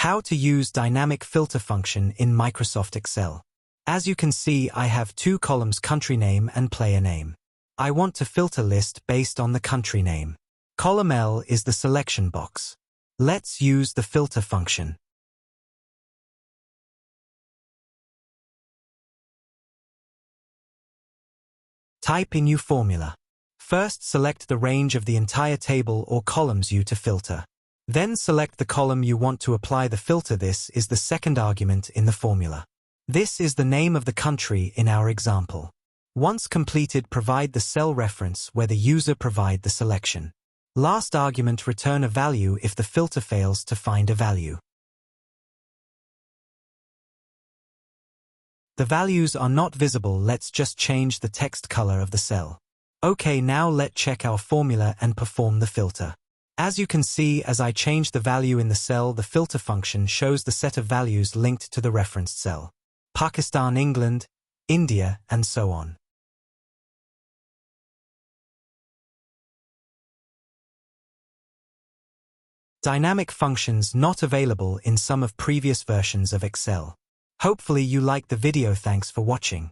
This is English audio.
How to use dynamic filter function in Microsoft Excel. As you can see, I have two columns: country name and player name. I want to filter list based on the country name. Column L is the selection box. Let's use the filter function. Type in your formula. First, select the range of the entire table or columns you to filter. Then select the column you want to apply the filter. This is the second argument in the formula. This is the name of the country in our example. Once completed, provide the cell reference where the user provide the selection. Last argument, return a value if the filter fails to find a value. The values are not visible. Let's just change the text color of the cell. Okay, now let's check our formula and perform the filter. As you can see, as I change the value in the cell, the filter function shows the set of values linked to the referenced cell. Pakistan, England, India, and so on. Dynamic functions not available in some of previous versions of Excel. Hopefully you liked the video. Thanks for watching.